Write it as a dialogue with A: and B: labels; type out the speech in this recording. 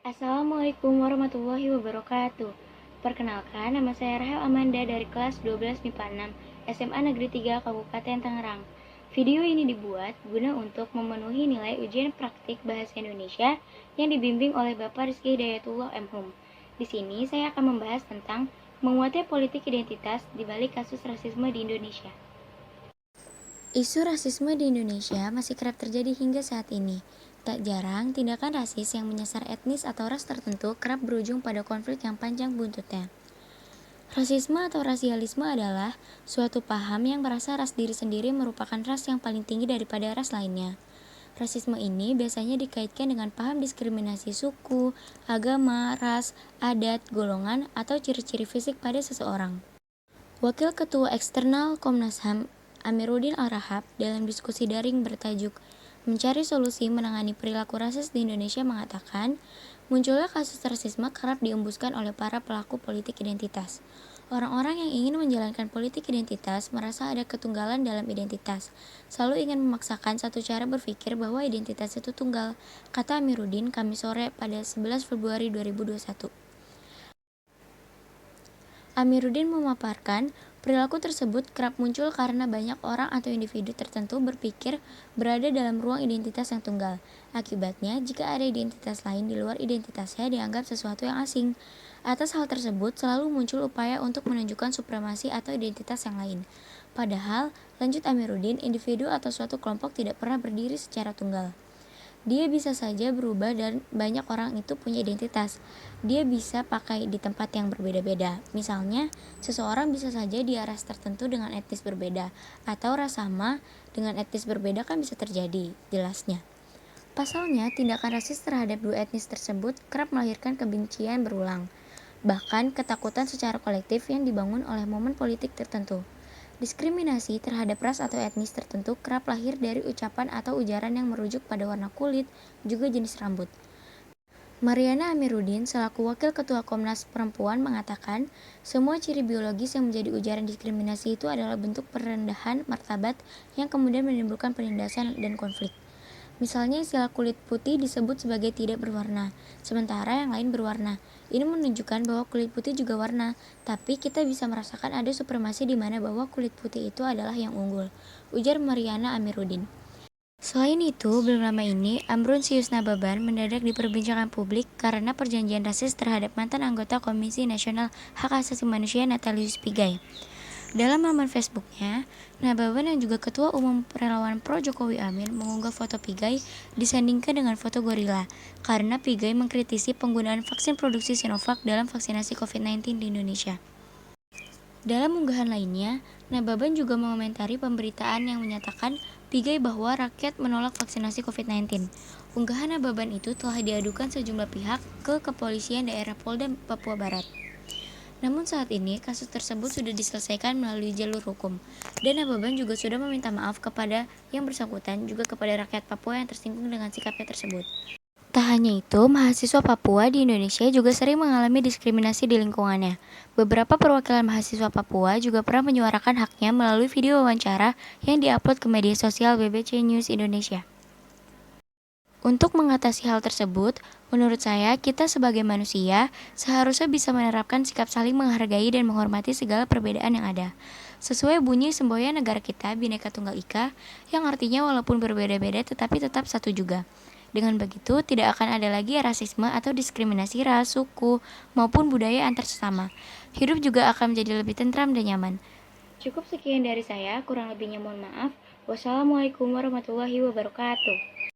A: Assalamualaikum warahmatullahi wabarakatuh. Perkenalkan, nama saya Rahel Amanda dari kelas 12 MIPA 6 SMA Negeri 3 Kabupaten Tangerang. Video ini dibuat guna untuk memenuhi nilai ujian praktik Bahasa Indonesia yang dibimbing oleh Bapak Rizky Hidayatullah M.Hum. Di sini saya akan membahas tentang menguatnya politik identitas di balik kasus rasisme di Indonesia. Isu rasisme di Indonesia masih kerap terjadi hingga saat ini. Tak jarang, tindakan rasis yang menyasar etnis atau ras tertentu kerap berujung pada konflik yang panjang buntutnya. Rasisme atau rasialisme adalah suatu paham yang merasa ras diri sendiri merupakan ras yang paling tinggi daripada ras lainnya. Rasisme ini biasanya dikaitkan dengan paham diskriminasi suku, agama, ras, adat, golongan, atau ciri-ciri fisik pada seseorang. Wakil Ketua Eksternal Komnas HAM Amiruddin Al-Rahab dalam diskusi daring bertajuk Mencari Solusi Menangani Perilaku Rasis di Indonesia mengatakan, munculnya kasus rasisme kerap diembuskan oleh para pelaku politik identitas. Orang-orang yang ingin menjalankan politik identitas merasa ada ketunggalan dalam identitas, selalu ingin memaksakan satu cara berpikir bahwa identitas itu tunggal, kata Amiruddin Kamis sore pada 11 Februari 2021. Amiruddin memaparkan, perilaku tersebut kerap muncul karena banyak orang atau individu tertentu berpikir berada dalam ruang identitas yang tunggal. Akibatnya, jika ada identitas lain di luar identitasnya dianggap sesuatu yang asing. Atas hal tersebut, selalu muncul upaya untuk menunjukkan supremasi atau identitas yang lain. Padahal, lanjut Amiruddin, individu atau suatu kelompok tidak pernah berdiri secara tunggal. Dia bisa saja berubah dan banyak orang itu punya identitas. Dia bisa pakai di tempat yang berbeda-beda. Misalnya, seseorang bisa saja di ras tertentu dengan etnis berbeda, atau ras sama dengan etnis berbeda kan bisa terjadi, jelasnya. Pasalnya, tindakan rasis terhadap dua etnis tersebut kerap melahirkan kebencian berulang, bahkan ketakutan secara kolektif yang dibangun oleh momen politik tertentu. Diskriminasi terhadap ras atau etnis tertentu kerap lahir dari ucapan atau ujaran yang merujuk pada warna kulit, juga jenis rambut. Mariana Amiruddin selaku Wakil Ketua Komnas Perempuan mengatakan, semua ciri biologis yang menjadi ujaran diskriminasi itu adalah bentuk perendahan martabat yang kemudian menimbulkan penindasan dan konflik. Misalnya istilah kulit putih disebut sebagai tidak berwarna, sementara yang lain berwarna. Ini menunjukkan bahwa kulit putih juga warna, tapi kita bisa merasakan ada supremasi di mana bahwa kulit putih itu adalah yang unggul, ujar Mariana Amiruddin. Selain itu, belum lama ini, Ambrosius Nababan mendadak diperbincangkan publik karena perjanjian rasis terhadap mantan anggota Komisi Nasional Hak Asasi Manusia Natalius Pigai. Dalam laman Facebooknya, Nababan yang juga Ketua Umum Relawan Pro Jokowi Amin mengunggah foto Pigai disandingkan dengan foto gorila karena Pigai mengkritisi penggunaan vaksin produksi Sinovac dalam vaksinasi COVID-19 di Indonesia. Dalam unggahan lainnya, Nababan juga mengomentari pemberitaan yang menyatakan Pigai bahwa rakyat menolak vaksinasi COVID-19. Unggahan Nababan itu telah diadukan sejumlah pihak ke Kepolisian Daerah Polda Papua Barat. Namun saat ini, kasus tersebut sudah diselesaikan melalui jalur hukum, dan Nababan juga sudah meminta maaf kepada yang bersangkutan, juga kepada rakyat Papua yang tersinggung dengan sikapnya tersebut. Tak hanya itu, mahasiswa Papua di Indonesia juga sering mengalami diskriminasi di lingkungannya. Beberapa perwakilan mahasiswa Papua juga pernah menyuarakan haknya melalui video wawancara yang diupload ke media sosial BBC News Indonesia. Untuk mengatasi hal tersebut, menurut saya, kita sebagai manusia seharusnya bisa menerapkan sikap saling menghargai dan menghormati segala perbedaan yang ada. Sesuai bunyi semboyan negara kita, Bhinneka Tunggal Ika, yang artinya walaupun berbeda-beda tetapi tetap satu juga. Dengan begitu, tidak akan ada lagi rasisme atau diskriminasi ras, suku, maupun budaya antar sesama. Hidup juga akan menjadi lebih tentram dan nyaman. Cukup sekian dari saya, kurang lebihnya mohon maaf. Wassalamualaikum warahmatullahi wabarakatuh.